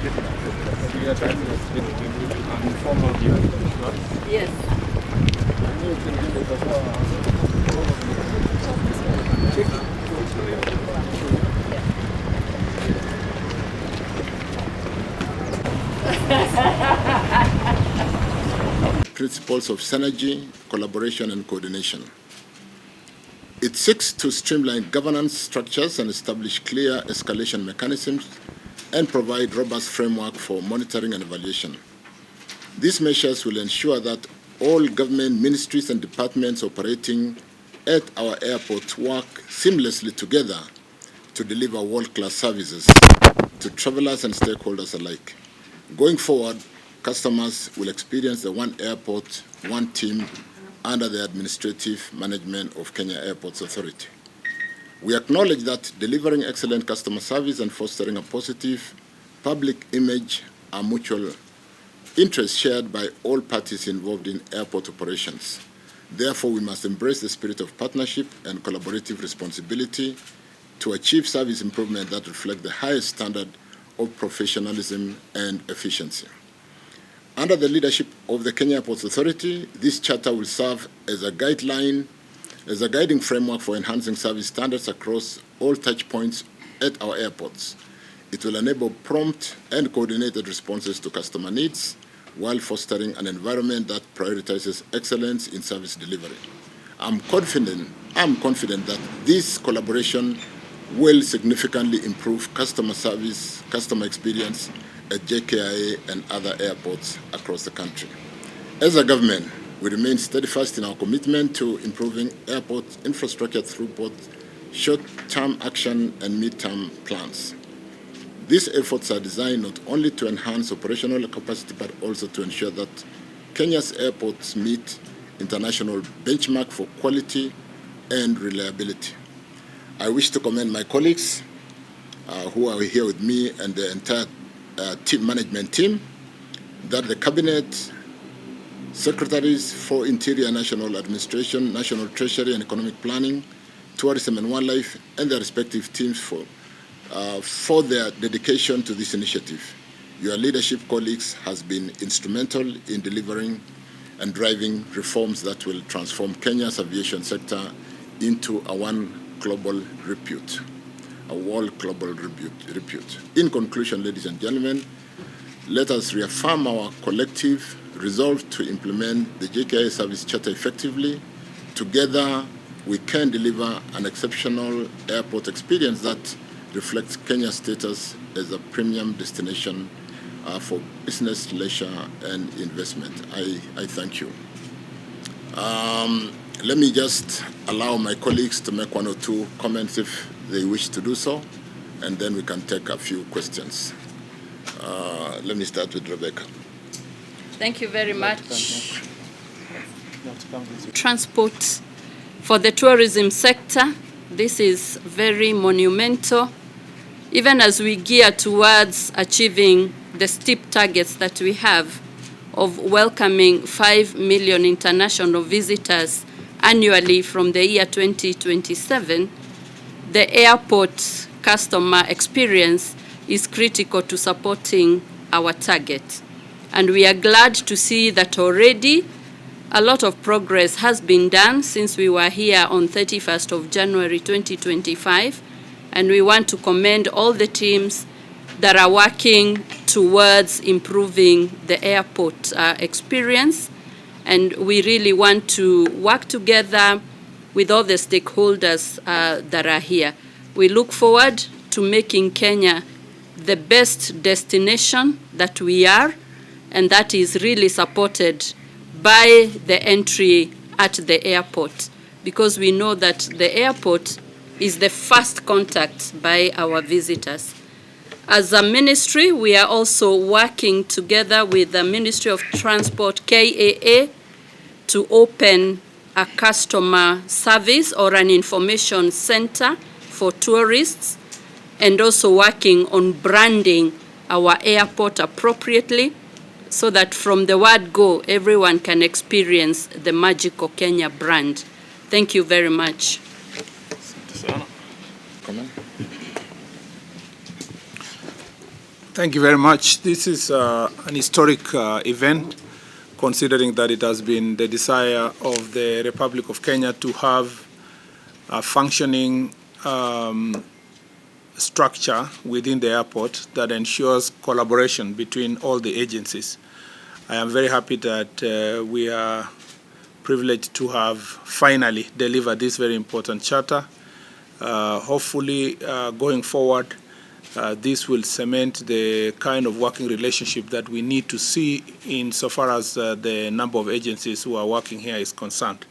Yes. Principles of synergy, collaboration, and coordination. It seeks to streamline governance structures and establish clear escalation mechanisms and provide robust framework for monitoring and evaluation. These measures will ensure that all government ministries and departments operating at our airports work seamlessly together to deliver world-class services to travelers and stakeholders alike. Going forward, customers will experience the one airport, one team under the administrative management of Kenya Airports Authority. We acknowledge that delivering excellent customer service and fostering a positive public image are mutual interests shared by all parties involved in airport operations. Therefore, we must embrace the spirit of partnership and collaborative responsibility to achieve service improvement that reflect the highest standard of professionalism and efficiency. Under the leadership of the Kenya Airports Authority, this charter will serve as a guideline, as a guiding framework for enhancing service standards across all touch points at our airports. It will enable prompt and coordinated responses to customer needs while fostering an environment that prioritizes excellence in service delivery. I'm confident that this collaboration will significantly improve customer service, customer experience at Jkia and other airports across the country. As a government, we remain steadfast in our commitment to improving airport infrastructure through both short-term action and mid-term plans. These efforts are designed not only to enhance operational capacity, but also to ensure that Kenya's airports meet international benchmark for quality and reliability. I wish to commend my colleagues who are here with me and the entire management team, that the Cabinet, Secretaries for Interior, National Administration, National Treasury and Economic Planning, Tourism and Wildlife, and their respective teams for their dedication to this initiative. Your leadership, colleagues, has been instrumental in delivering and driving reforms that will transform Kenya's aviation sector into a world global repute. In conclusion, ladies and gentlemen, let us reaffirm our collective resolve to implement the Jkia Service Charter effectively. Together, we can deliver an exceptional airport experience that reflects Kenya's status as a premium destination for business, leisure, and investment. I thank you. Let me just allow my colleagues to make one or two comments if they wish to do so, and then we can take a few questions. Let me start with Rebecca. Thank you very much. Transport for the tourism sector, this is very monumental. Even as we gear towards achieving the steep targets that we have of welcoming 5 million international visitors annually from the year 2027, the airport customer experience is critical to supporting our target. And we are glad to see that already a lot of progress has been done since we were here on 31st of January 2025. And we want to commend all the teams that are working towards improving the airport experience. And we really want to work together with all the stakeholders that are here. We look forward to making Kenya the best destination that we are, and that is really supported by the entry at the airport, because we know that the airport is the first contact by our visitors. As a ministry, we are also working together with the Ministry of Transport, KAA, to open a customer service or an information center for tourists, and also working on branding our airport appropriately so that from the word go, everyone can experience the magical Kenya brand. Thank you very much. Thank you very much. This is an historic event, considering that it has been the desire of the Republic of Kenya to have a functioning structure within the airport that ensures collaboration between all the agencies. I am very happy that we are privileged to have finally delivered this very important charter. Hopefully, going forward, this will cement the kind of working relationship that we need to see insofar as the number of agencies who are working here is concerned.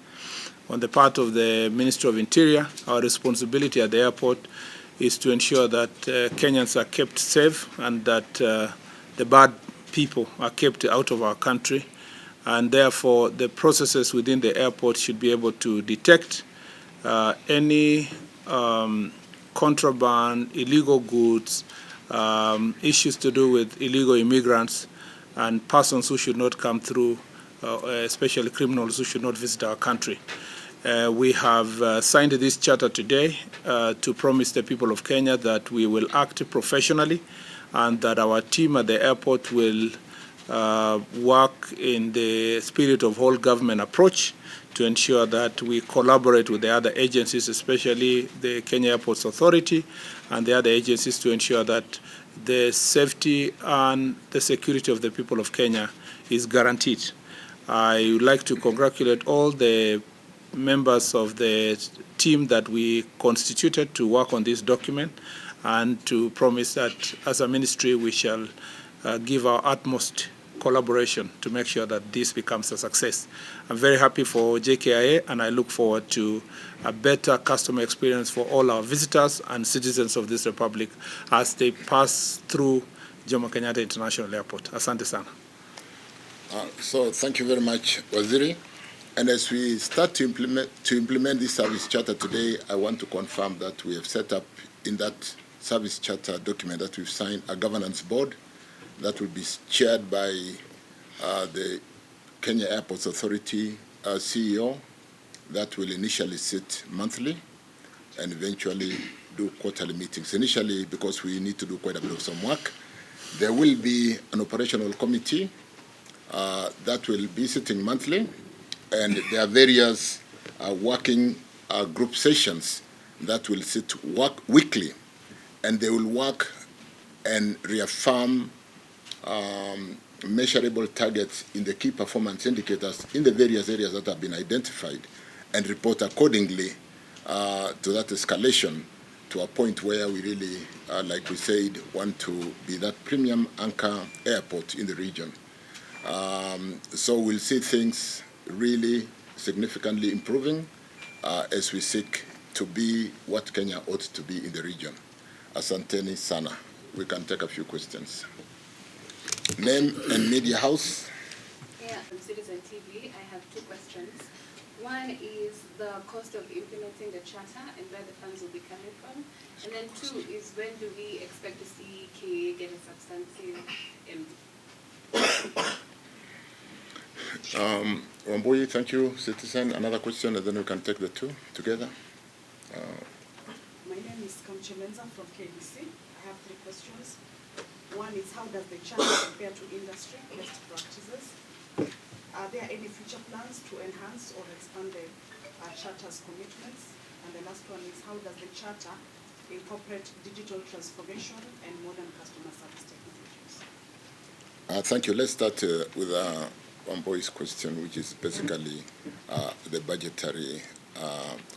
On the part of the Ministry of Interior, our responsibility at the airport is to ensure that Kenyans are kept safe and that the bad people are kept out of our country. And therefore, the processes within the airport should be able to detect any contraband, illegal goods, issues to do with illegal immigrants, and persons who should not come through, especially criminals who should not visit our country. We have signed this charter today to promise the people of Kenya that we will act professionally and that our team at the airport will work in the spirit of whole government approach to ensure that we collaborate with the other agencies, especially the Kenya Airports Authority and the other agencies, to ensure that the safety and the security of the people of Kenya is guaranteed. I would like to congratulate all the members of the team that we constituted to work on this document and to promise that as a ministry we shall give our utmost collaboration to make sure that this becomes a success. I'm very happy for Jkia and I look forward to a better customer experience for all our visitors and citizens of this republic as they pass through Jomo Kenyatta International Airport. Asante sana. So thank you very much, Waziri. And as we start to implement this service charter today, I want to confirm that we have set up in that service charter document that we've signed a governance board that will be chaired by the Kenya Airports Authority CEO that will initially sit monthly and eventually do quarterly meetings. Initially, because we need to do quite a bit of some work, there will be an operational committee that will be sitting monthly, and there are various working group sessions that will work weekly, and they will work and reaffirm measurable targets in the key performance indicators in the various areas that have been identified and report accordingly to that escalation to a point where we really, like we said, want to be that premium anchor airport in the region. So we'll see things really significantly improving as we seek to be what Kenya ought to be in the region. Asanteni sana. We can take a few questions. Name and media house. Yeah, from Citizen TV, I have two questions. One is the cost of implementing the charter and where the funds will be coming from. And then two is when do we expect to see KA get a substantive Wambui, thank you, Citizen. Another question, and then we can take the two together. My name is Kamchemenza from KBC. I have three questions. One is, how does the charter compare to industry best practices? Are there any future plans to enhance or expand the charter's commitments? And the last one is, how does the charter incorporate digital transformation and modern customer service technologies? Thank you. Let's start with Wambui's question, which is basically the budgetary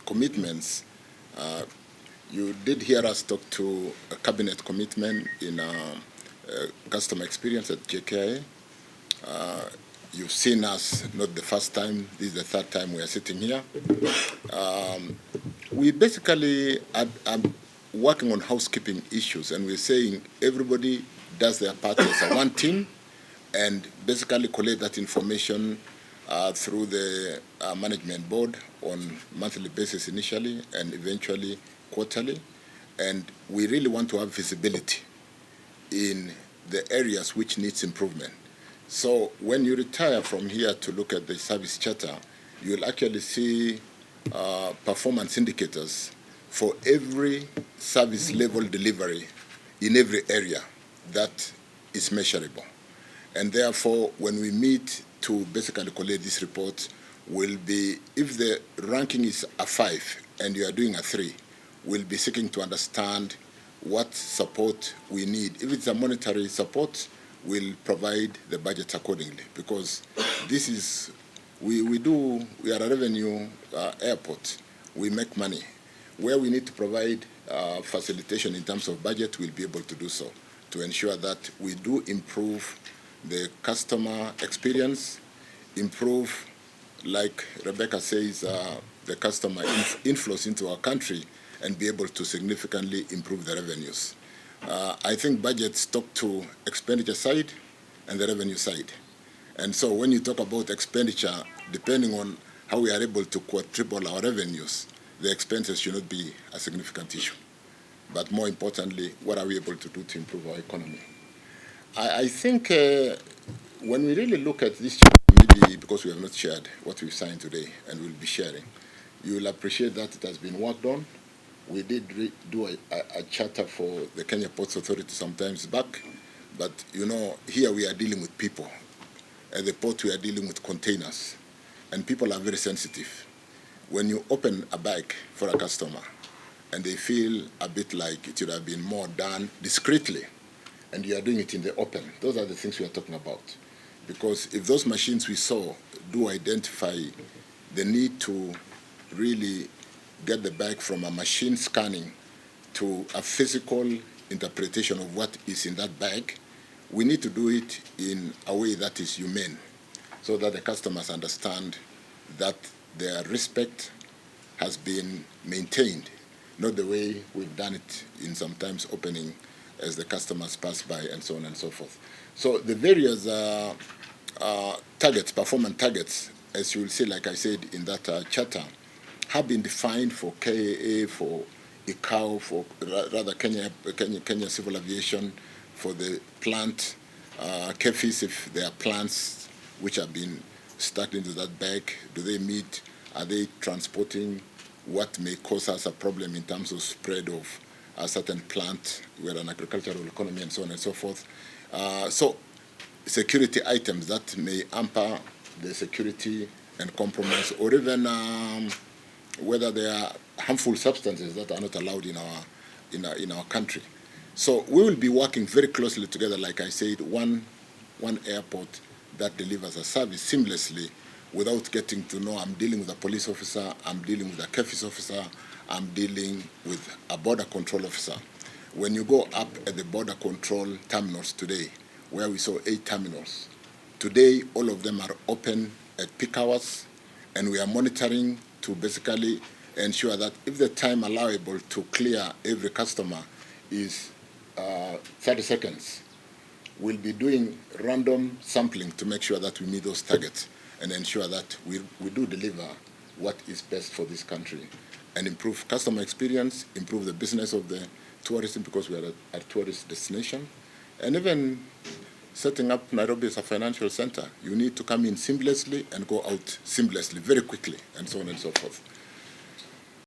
commitments. You did hear us talk to a cabinet commitment in customer experience at Jkia. You've seen us, not the first time, this is the third time we are sitting here. We basically are working on housekeeping issues, and we're saying everybody does their part as a one team and basically collect that information through the management board on monthly basis initially and eventually quarterly. And we really want to have visibility in the areas which needs improvement. So when you retire from here to look at the service charter, you'll actually see performance indicators for every service level delivery in every area that is measurable. And therefore, when we meet to basically collate this report, will be, if the ranking is a 5 and you are doing a 3, we'll be seeking to understand what support we need. If it's a monetary support, we'll provide the budget accordingly, because this is, we are a revenue airport. We make money. Where we need to provide facilitation in terms of budget, we'll be able to do so to ensure that we do improve the customer experience, improve, like Rebecca says, the customer inflows into our country, and be able to significantly improve the revenues. I think budgets talk to expenditure side and the revenue side. And so when you talk about expenditure, depending on how we are able to quadruple our revenues, the expenses should not be a significant issue. But more importantly, what are we able to do to improve our economy? I think when we really look at this, maybe because we have not shared what we've signed today and we'll be sharing, you will appreciate that it has been worked on. We did do a charter for the Kenya Ports Authority sometimes back, but you know, here we are dealing with people. At the port we are dealing with containers, and people are very sensitive. When you open a bag for a customer and they feel a bit like it should have been more done discreetly, and you are doing it in the open, those are the things we are talking about. Because if those machines we saw do identify the need to really get the bag from a machine scanning to a physical interpretation of what is in that bag, we need to do it in a way that is humane, so that the customers understand that their respect has been maintained, not the way we've done it in sometimes opening as the customers pass by and so on and so forth. So the various targets, performance targets, as you will see, like I said in that charter, have been defined for KAA, for ICAO, for rather Kenya Civil Aviation, for the plant, KEFIS, if there are plants which have been stuck into that bag, do they meet, are they transporting what may cause us a problem in terms of spread of a certain plant, we're an agricultural economy, and so on and so forth. So security items that may hamper the security and compromise, or even whether there are harmful substances that are not allowed in our country. So we will be working very closely together, like I said, one airport that delivers a service seamlessly without getting to know I'm dealing with a police officer, I'm dealing with a KEFIS officer, I'm dealing with a border control officer. When you go up at the border control terminals today, where we saw 8 terminals, today all of them are open at peak hours, and we are monitoring to basically ensure that if the time allowable to clear every customer is 30 seconds, we'll be doing random sampling to make sure that we meet those targets and ensure that we do deliver what is best for this country and improve customer experience, improve the business of the tourism, because we are a tourist destination, and even setting up Nairobi as a financial center. You need to come in seamlessly and go out seamlessly, very quickly, and so on and so forth.